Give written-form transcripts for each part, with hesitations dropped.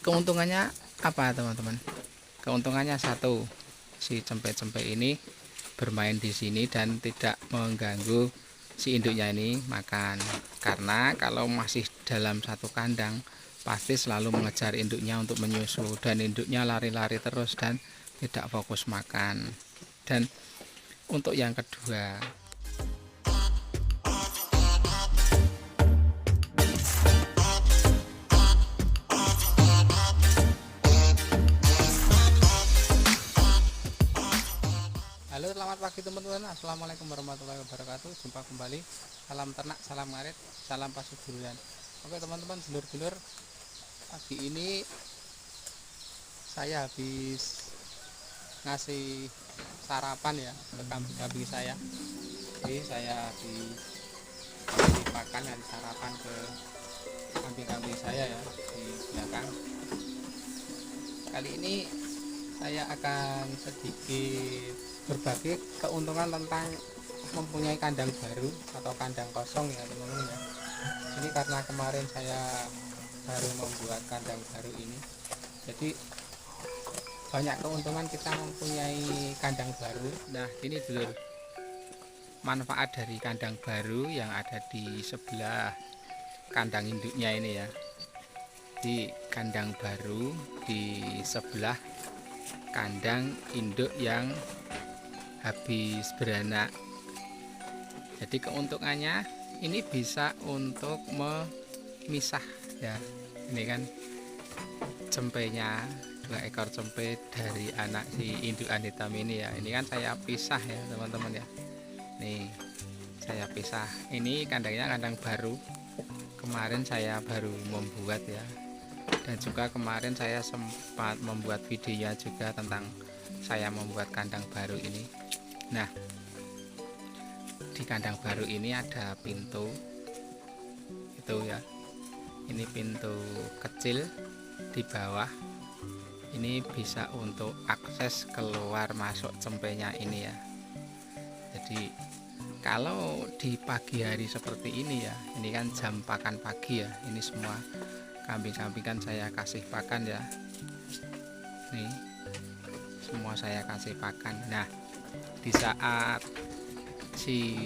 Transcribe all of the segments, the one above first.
Keuntungannya apa teman-teman? Keuntungannya satu, si cempe-cempe ini bermain di sini dan tidak mengganggu si induknya ini makan. Karena kalau masih dalam satu kandang pasti selalu mengejar induknya untuk menyusu, dan induknya lari-lari terus dan tidak fokus makan. Dan untuk yang kedua, halo selamat pagi teman-teman, assalamualaikum warahmatullahi wabarakatuh. Jumpa kembali, salam ternak, salam ngarit, salam pasuruan. Oke teman-teman, dulur-dulur, pagi ini saya habis ngasih sarapan ya ke kambing-kambing saya. Jadi saya habis pakan, ngasih sarapan ke kambing-kambing saya ya di belakang. Kali ini saya akan sedikit berbagi keuntungan tentang mempunyai kandang baru atau kandang kosong ya teman-teman ya. Ini karena kemarin saya baru membuat kandang baru ini, jadi banyak keuntungan kita mempunyai kandang baru. Nah ini dulu manfaat dari kandang baru yang ada di sebelah kandang induknya ini ya. Di kandang baru di sebelah kandang induk yang habis beranak. Jadi keuntungannya ini bisa untuk memisah ya. Ini kan cempenya, 2 ekor cempe dari anak si indukan hitam ini ya. Ini kan saya pisah ya teman-teman ya. Nih saya pisah. Ini kandangnya kandang baru. Kemarin saya baru membuat ya. Dan juga kemarin saya sempat membuat videonya juga tentang saya membuat kandang baru ini. Nah, di kandang baru ini ada pintu itu ya. Ini pintu kecil di bawah. Ini bisa untuk akses keluar masuk cempenya ini ya. Jadi kalau di pagi hari seperti ini ya, ini kan jam pakan pagi ya. Ini semua kambing-kambing kan saya kasih pakan ya. Nih semua saya kasih pakan. Nah di saat si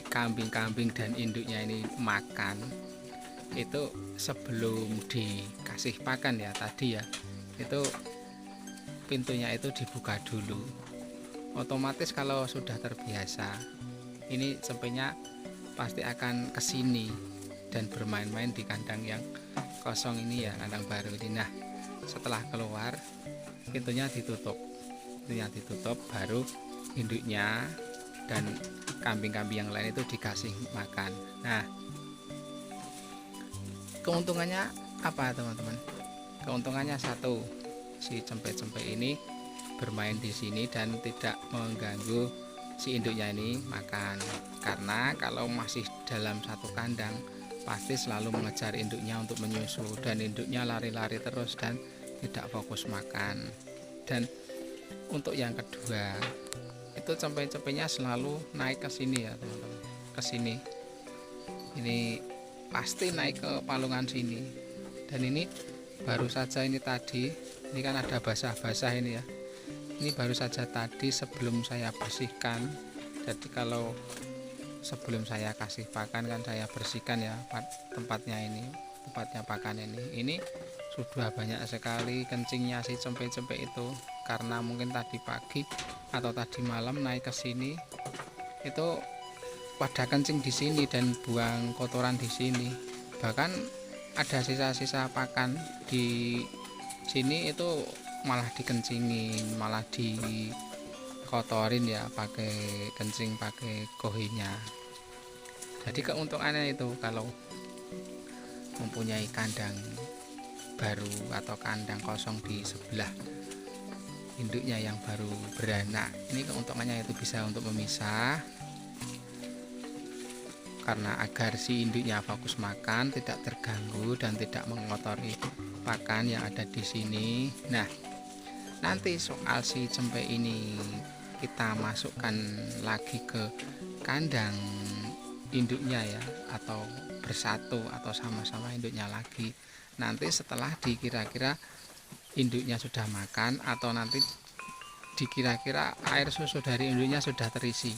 kambing-kambing dan induknya ini makan, itu sebelum dikasih pakan ya tadi ya, itu pintunya itu dibuka dulu. Otomatis kalau sudah terbiasa, ini cempenya pasti akan kesini dan bermain-main di kandang yang kosong ini ya, kandang baru ini. Nah setelah keluar pintunya ditutup, baru induknya dan kambing-kambing yang lain itu dikasih makan. Nah keuntungannya apa teman-teman? Keuntungannya satu, si cempe-cempe ini bermain di sini dan tidak mengganggu si induknya ini makan. Karena kalau masih dalam satu kandang pasti selalu mengejar induknya untuk menyusu, dan induknya lari-lari terus dan tidak fokus makan. Dan untuk yang kedua, itu cempe-cempenya selalu naik ke sini ya teman-teman, ke sini. Ini pasti naik ke palungan sini. Dan ini baru saja ini tadi, ini kan ada basah-basah ini ya. Ini baru saja tadi sebelum saya bersihkan. Jadi kalau sebelum saya kasih pakan kan saya bersihkan ya tempatnya ini, tempatnya pakan ini sudah banyak sekali kencingnya si cempe-cempe itu, karena mungkin tadi pagi atau tadi malam naik ke sini itu pada kencing di sini dan buang kotoran di sini. Bahkan ada sisa-sisa pakan di sini itu malah dikencingin, malah dikotorin ya pakai kencing, pakai kohinya. Jadi keuntungannya itu kalau mempunyai kandang baru atau kandang kosong di sebelah induknya yang baru beranak, ini keuntungannya itu bisa untuk memisah, karena agar si induknya fokus makan, tidak terganggu dan tidak mengotori pakan yang ada di sini. Nah nanti soal si cempe ini kita masukkan lagi ke kandang induknya ya, atau bersatu atau sama-sama induknya lagi. nanti setelah dikira-kira induknya sudah makan, atau nanti dikira-kira air susu dari induknya sudah terisi,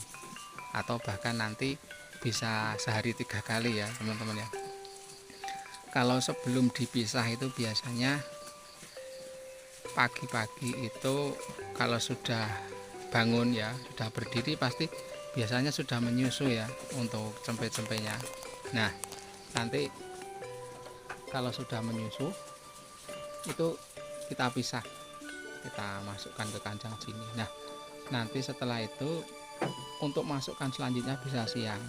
atau bahkan nanti bisa sehari 3 kali ya teman-teman ya. Kalau sebelum dipisah itu biasanya pagi-pagi itu kalau sudah bangun ya, sudah berdiri, pasti biasanya sudah menyusu ya untuk cempe-cempenya. Nah nanti kalau sudah menyusu itu kita pisah, kita masukkan ke kandang sini. Nah nanti setelah itu untuk masukkan selanjutnya bisa siang.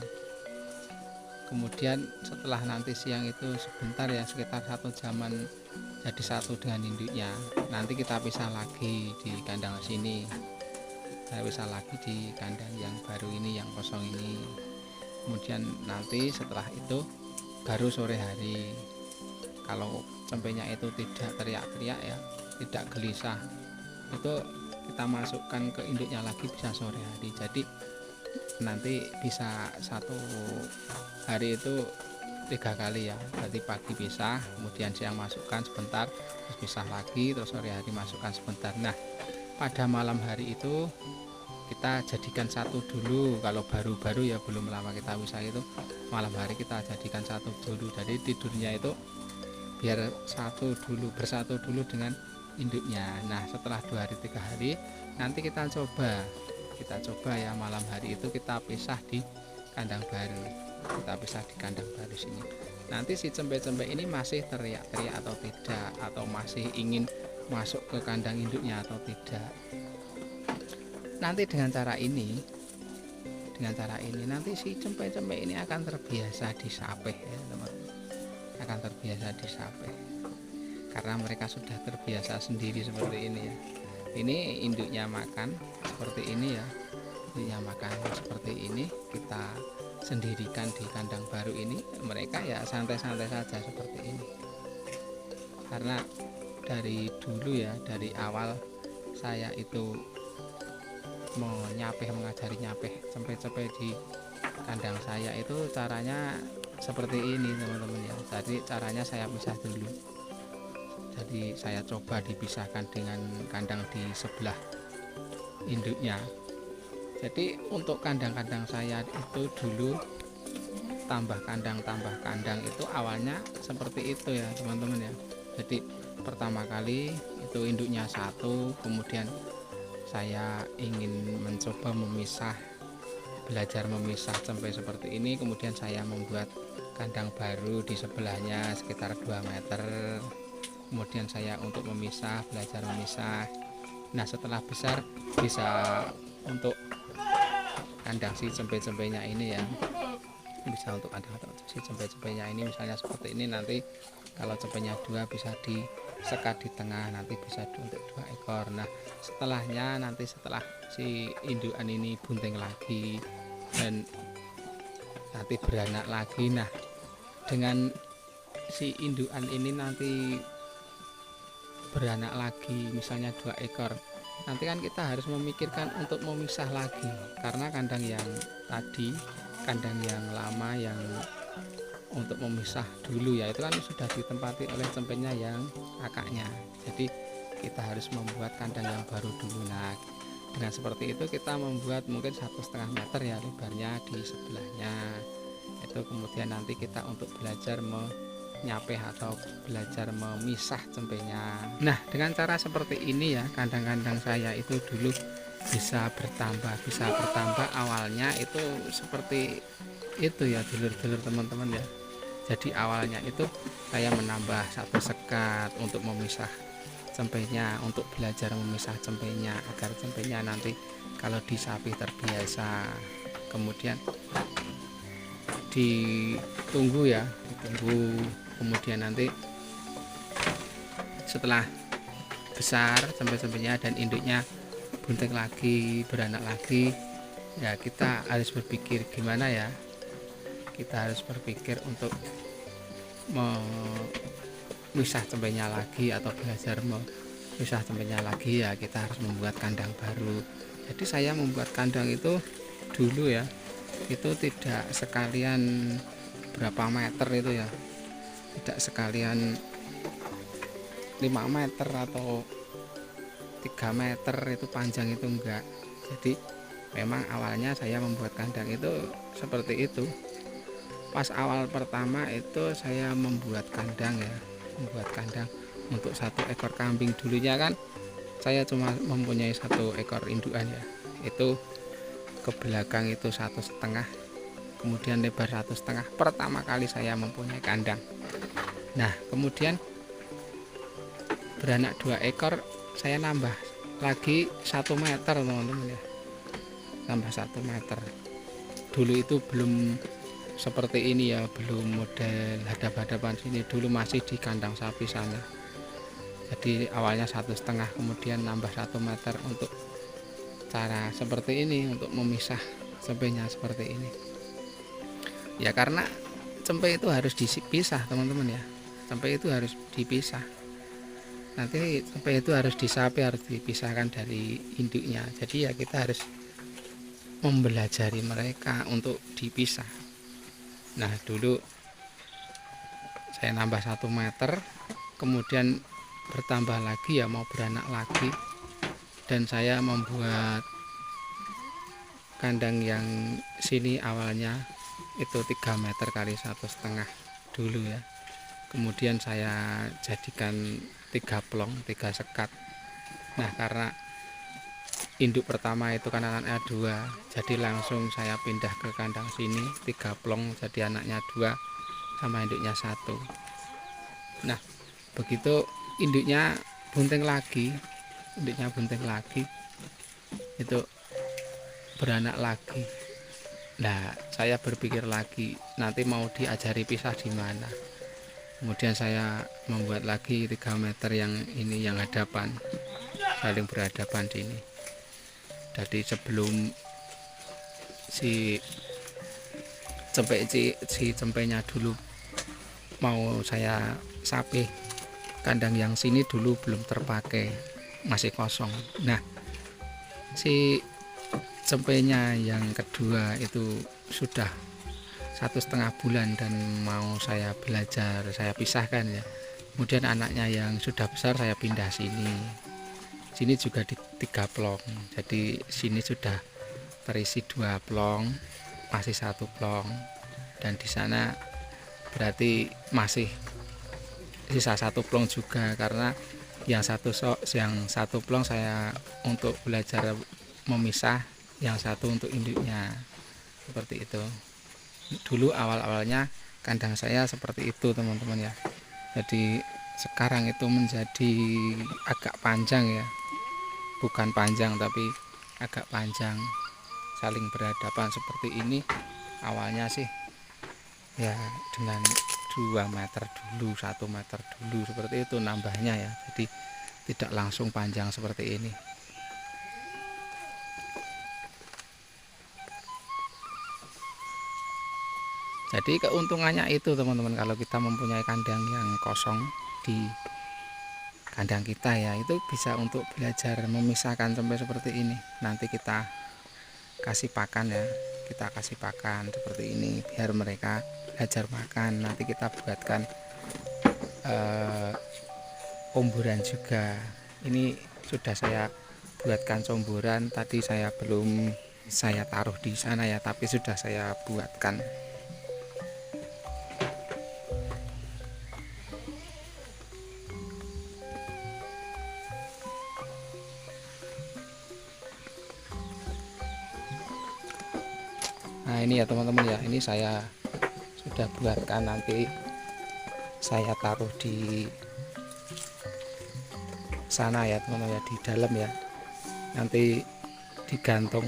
Kemudian setelah nanti siang itu sebentar ya, sekitar 1 jaman jadi satu dengan induknya. Nanti kita pisah lagi di kandang sini, kita pisah lagi di kandang yang baru ini, yang kosong ini. Kemudian nanti setelah itu baru sore hari, kalau cempenya itu tidak teriak-teriak ya, tidak gelisah, itu kita masukkan ke induknya lagi bisa sore hari. Jadi nanti bisa satu hari itu 3 kali ya, berarti pagi pisah, kemudian siang masukkan sebentar, terus pisah lagi, terus sore hari masukkan sebentar. Nah pada malam hari itu kita jadikan satu dulu. Kalau baru-baru ya, belum lama kita pisah itu, malam hari kita jadikan satu dulu. Jadi tidurnya itu biar bersatu dulu dengan induknya. Nah setelah 2 hari 3 hari nanti kita coba ya, malam hari itu kita pisah di kandang baru, kita pisah di kandang baru sini. Nanti si cempe-cempe ini masih teriak-teriak atau tidak, atau masih ingin masuk ke kandang induknya atau tidak. Nanti dengan cara ini nanti si cempe-cempe ini akan terbiasa disapeh ya teman-teman, akan terbiasa disapeh karena mereka sudah terbiasa sendiri seperti ini ya. Ini induknya makan seperti ini ya, induknya makan seperti ini, kita sendirikan di kandang baru ini, mereka ya santai-santai saja seperti ini. Karena dari dulu ya, dari awal saya itu mengajari nyapeh cempe-cempe di kandang saya, itu caranya seperti ini teman-teman ya. Jadi caranya saya pisah dulu, jadi saya coba dipisahkan dengan kandang di sebelah induknya. Jadi untuk kandang-kandang saya itu dulu tambah kandang itu awalnya seperti itu ya teman-teman ya. Jadi pertama kali itu induknya satu, kemudian saya ingin mencoba belajar memisah cempe seperti ini, kemudian saya membuat kandang baru di sebelahnya sekitar 2 meter, kemudian saya untuk belajar memisah. Nah setelah besar bisa untuk kandang si cempe-cempenya ini ya, bisa untuk kandang si cempe-cempenya ini misalnya seperti ini. Nanti kalau cempenya 2 bisa disekat di tengah, nanti bisa untuk 2 ekor. Nah setelahnya nanti setelah si indukan ini bunting lagi dan nanti beranak lagi, nah dengan si indukan ini nanti beranak lagi misalnya 2 ekor, nanti kan kita harus memikirkan untuk memisah lagi, karena kandang yang tadi, kandang yang lama yang untuk memisah dulu ya, itu kan sudah ditempati oleh cempenya yang kakaknya. Jadi kita harus membuat kandang yang baru dulu. Nah dengan seperti itu kita membuat mungkin 1,5 meter ya lebarnya di sebelahnya itu. Kemudian nanti kita untuk belajar menyapeh atau belajar memisah cempenya. Nah dengan cara seperti ini ya, kandang-kandang saya itu dulu bisa bertambah awalnya itu seperti itu ya dulur-dulur teman-teman ya. Jadi awalnya itu saya menambah 1 sekat untuk memisah cempenya, untuk belajar memisah cempenya agar cempenya nanti kalau disapih terbiasa. Kemudian ditunggu, kemudian nanti setelah besar cempe-cempenya dan induknya bunting lagi, beranak lagi ya, kita harus berpikir gimana ya, kita harus berpikir untuk memisah cempenya lagi atau belajar memisah cempenya lagi ya, kita harus membuat kandang baru. Jadi saya membuat kandang itu dulu ya, itu tidak sekalian berapa meter itu ya, tidak sekalian 5 meter atau 3 meter itu panjang, itu enggak. Jadi memang awalnya saya membuat kandang itu seperti itu. Pas awal pertama itu saya membuat kandang ya, membuat kandang untuk 1 ekor kambing. Dulunya kan saya cuma mempunyai 1 ekor indukan ya, itu ke belakang itu 1,5, kemudian lebar 1,5 pertama kali saya mempunyai kandang. Nah kemudian beranak 2 ekor, saya nambah lagi 1 meter teman-teman ya, tambah 1 meter. Dulu itu belum seperti ini ya, belum model hadap-hadapan sini, dulu masih di kandang sapi sana. Jadi awalnya 1,5, kemudian nambah 1 meter untuk cara seperti ini, untuk memisah cempenya seperti ini ya, karena cempe itu harus dipisah teman-teman ya, cempe itu harus dipisah. Nanti cempe itu harus disapi, harus dipisahkan dari induknya. Jadi ya kita harus mempelajari mereka untuk dipisah. Nah dulu saya nambah 1 meter, kemudian bertambah lagi ya, mau beranak lagi, dan saya membuat kandang yang sini awalnya itu 3 meter kali 1,5 dulu ya. Kemudian saya jadikan 3 plong, 3 sekat. Nah karena induk pertama itu kan anaknya 2, jadi langsung saya pindah ke kandang sini 3 plong, jadi anaknya 2 sama induknya 1. Nah begitu induknya bunting lagi, itu beranak lagi. Nah saya berpikir lagi nanti mau diajari pisah di mana. Kemudian saya membuat lagi 3 meter yang ini, yang hadapan, saling berhadapan sini. Jadi sebelum si cempenya dulu mau saya sapi, kandang yang sini dulu belum terpakai, masih kosong. Nah si cempenya yang kedua itu sudah 1,5 bulan dan mau saya belajar, saya pisahkan ya. Kemudian anaknya yang sudah besar saya pindah sini juga di 3 plong, jadi sini sudah terisi 2 plong, masih 1 plong, dan di sana berarti masih sisa 1 plong juga, karena yang satu plong saya untuk belajar memisah, yang 1 untuk induknya, seperti itu. Dulu awal-awalnya kandang saya seperti itu teman-teman ya. Jadi sekarang itu menjadi agak panjang ya, bukan panjang tapi agak panjang, saling berhadapan seperti ini. Awalnya sih ya dengan 2 meter dulu, 1 meter dulu, seperti itu nambahnya ya, jadi tidak langsung panjang seperti ini. Jadi keuntungannya itu teman-teman, kalau kita mempunyai kandang yang kosong di kandang kita ya, itu bisa untuk belajar memisahkan sampai seperti ini. Nanti kita kasih pakan ya, kita kasih pakan seperti ini biar mereka belajar makan. Nanti kita buatkan komboran juga. Ini sudah saya buatkan comboran, tadi saya belum saya taruh di sana ya, tapi sudah saya buatkan. Nah ini ya teman-teman ya, ini saya sudah buatkan, nanti saya taruh di sana ya teman-teman ya, di dalam ya, nanti digantung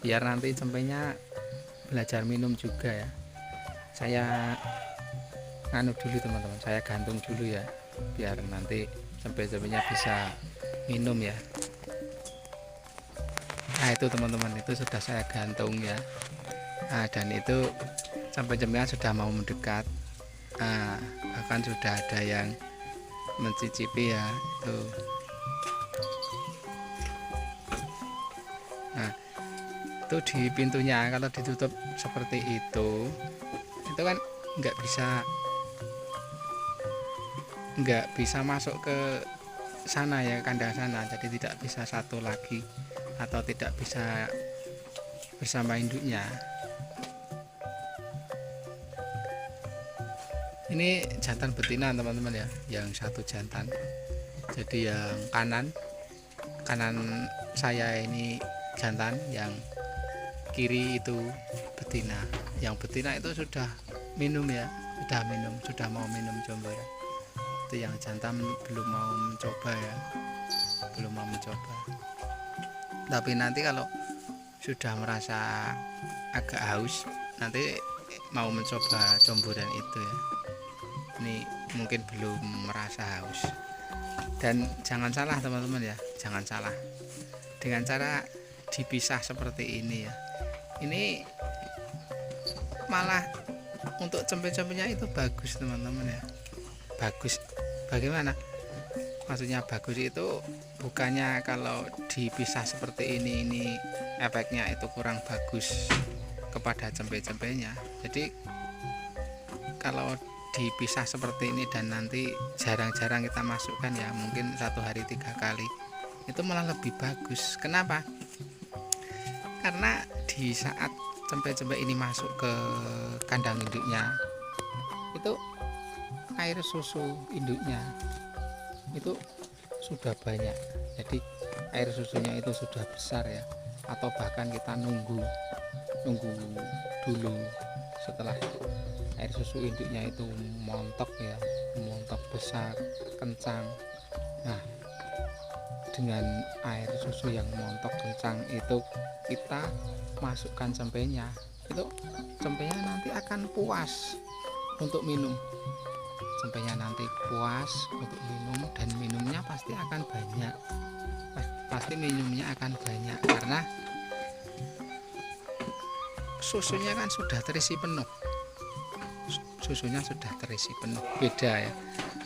biar nanti cempenya belajar minum juga ya. Saya nganu dulu teman-teman, saya gantung dulu ya, biar nanti cempenya bisa minum ya. Nah itu teman-teman, itu sudah saya gantung ya. Nah, dan itu cempenya sudah mau mendekat. Nah, bahkan sudah ada yang mencicipi ya itu. Nah itu di pintunya, kalau ditutup seperti itu kan nggak bisa nggak bisa masuk ke sana ya, kandang sana, jadi tidak bisa satu lagi atau tidak bisa bersama induknya. Ini jantan betina teman-teman ya, yang satu jantan. Jadi yang kanan saya ini jantan, yang kiri itu betina. Yang betina itu sudah minum ya, sudah mau minum jomber. Itu yang jantan belum mau mencoba ya, tapi nanti kalau sudah merasa agak haus, nanti mau mencoba comboran itu ya. Ini mungkin belum merasa haus. Dan jangan salah teman-teman ya, jangan salah dengan cara dipisah seperti ini ya. Ini malah untuk cempe-cempenya itu bagus teman-teman ya, bagus. Bagaimana maksudnya bagus itu? Bukannya kalau dipisah seperti ini efeknya itu kurang bagus kepada cempe-cempenya. Jadi kalau dipisah seperti ini dan nanti jarang-jarang kita masukkan ya, mungkin 1 hari 3 kali, itu malah lebih bagus. Kenapa? Karena di saat cempe-cempe ini masuk ke kandang induknya, itu air susu induknya itu sudah banyak, jadi air susunya itu sudah besar ya. Atau bahkan kita nunggu dulu setelah air susu induknya itu montok ya, montok besar, kencang. Nah, dengan air susu yang montok kencang itu kita masukkan cempenya, itu cempenya nanti akan puas untuk minum. Cempenya nanti puas untuk minum, dan minumnya pasti akan banyak. Pasti minumnya akan banyak karena susunya kan sudah terisi penuh. Beda ya,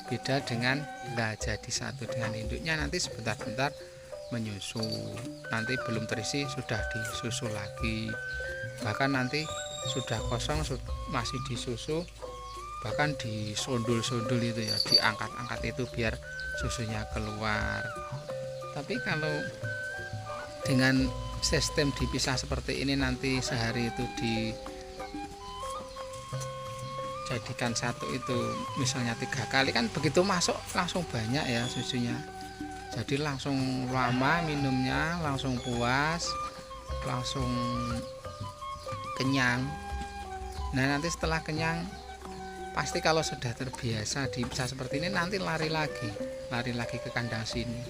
beda dengan jadi satu dengan induknya, nanti sebentar-bentar menyusu, nanti belum terisi sudah disusu lagi, bahkan nanti sudah kosong masih disusu, bahkan disondul-sondul itu ya, diangkat-angkat itu biar susunya keluar. Tapi kalau dengan sistem dipisah seperti ini, nanti sehari itu dijadikan satu itu misalnya 3 kali, kan begitu masuk langsung banyak ya susunya, jadi langsung lama minumnya, langsung puas, langsung kenyang. Nah, nanti setelah kenyang pasti kalau sudah terbiasa dipisah seperti ini, nanti lari lagi ke kandang sini,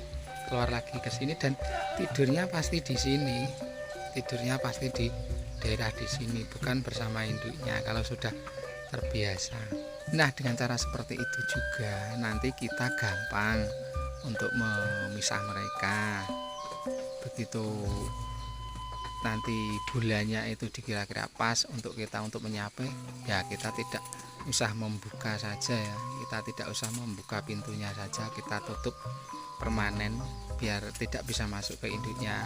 keluar lagi ke sini, dan tidurnya pasti di sini, di daerah di sini, bukan bersama induknya kalau sudah terbiasa. Nah, dengan cara seperti itu juga nanti kita gampang untuk memisah mereka. Begitu nanti bulannya itu dikira-kira pas untuk kita untuk menyape ya, kita tidak usah membuka saja ya, kita tidak usah membuka pintunya saja, kita tutup permanen biar tidak bisa masuk ke induknya.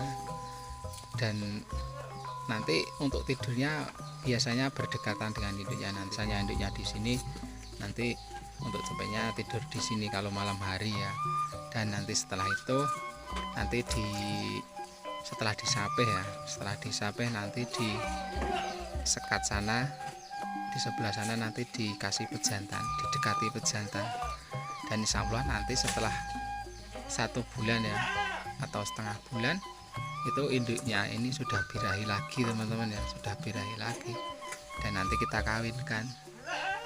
Dan nanti untuk tidurnya biasanya berdekatan dengan induknya, nanti misalnya induknya di sini, nanti untuk cempenya tidur di sini kalau malam hari ya. Dan nanti setelah itu nanti setelah disapeh nanti di sekat sana, di sebelah sana nanti dikasih pejantan, didekati pejantan. Dan insya Allah nanti setelah 1 bulan ya atau setengah bulan itu induknya ini sudah birahi lagi teman-teman ya, sudah birahi lagi, dan nanti kita kawinkan.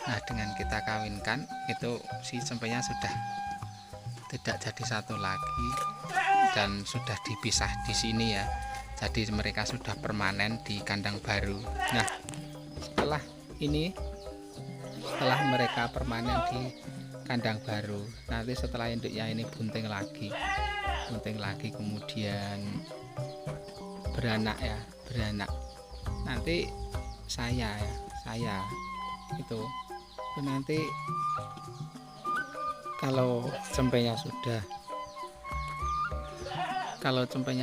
Nah, dengan kita kawinkan itu si cempenya sudah tidak jadi satu lagi dan sudah dipisah di sini ya, jadi mereka sudah permanen di kandang baru. Nah, setelah mereka permanen di kandang baru, nanti setelah induknya ini bunting lagi, kemudian beranak, nanti saya itu nanti kalau cempenya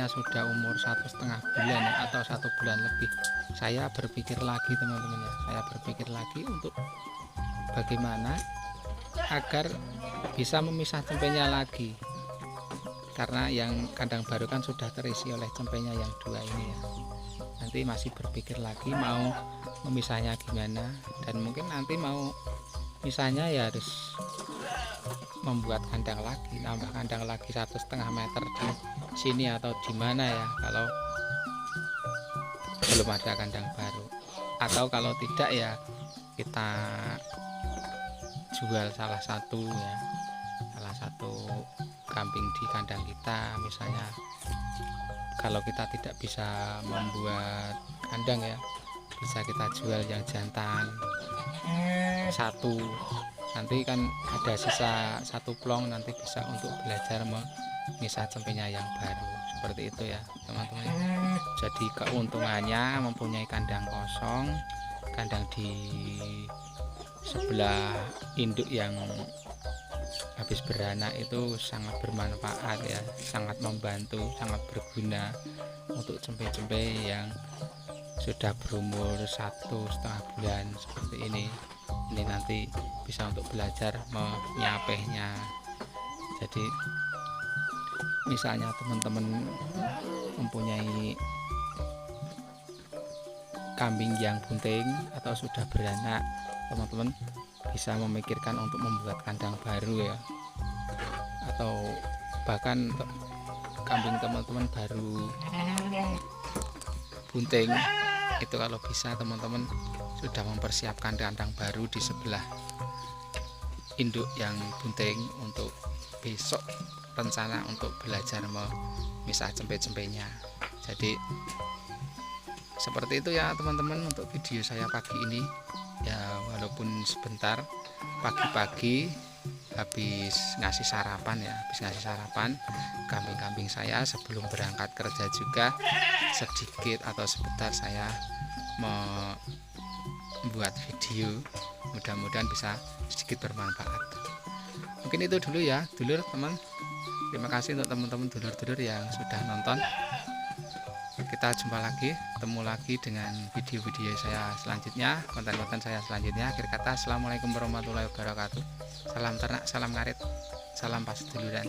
sudah umur 1,5 bulan atau 1 bulan lebih, saya berpikir lagi teman-teman ya, untuk bagaimana agar bisa memisah cempenya lagi, karena yang kandang baru kan sudah terisi oleh cempenya yang dua ini ya. Nanti masih berpikir lagi mau memisahnya gimana, dan mungkin nanti mau misahnya ya harus membuat kandang lagi, nambah kandang lagi 1,5 meter di sini atau di mana ya, kalau belum ada kandang baru. Atau kalau tidak ya kita jual salah satu kambing di kandang kita. Misalnya kalau kita tidak bisa membuat kandang ya, bisa kita jual yang jantan satu, nanti kan ada sisa satu plong, nanti bisa untuk belajar memisah cempenya yang baru. Seperti itu ya teman-teman. Jadi keuntungannya mempunyai kandang kosong, kandang di sebelah induk yang habis beranak itu sangat bermanfaat ya, sangat membantu, sangat berguna untuk cempe-cempe yang sudah berumur 1,5 bulan seperti ini. Ini nanti bisa untuk belajar menyapehnya. Jadi misalnya teman-teman mempunyai kambing yang bunting atau sudah beranak, teman-teman bisa memikirkan untuk membuat kandang baru ya, atau bahkan kambing teman-teman baru bunting itu kalau bisa teman-teman sudah mempersiapkan kandang baru di sebelah induk yang bunting untuk besok rencana untuk belajar memisah cempe-cempenya. Jadi seperti itu ya teman-teman untuk video saya pagi ini ya, walaupun sebentar, pagi-pagi habis ngasih sarapan kambing-kambing saya sebelum berangkat kerja juga, sedikit atau sebentar saya membuat video, mudah-mudahan bisa sedikit bermanfaat. Mungkin itu dulu ya dulur teman. Terima kasih untuk teman-teman dulur-dulur yang sudah nonton. Kita jumpa lagi, ketemu lagi dengan video-video saya selanjutnya, konten-konten saya selanjutnya. Akhir kata, assalamualaikum warahmatullahi wabarakatuh. Salam ternak, salam ngarit, salam paseduluran.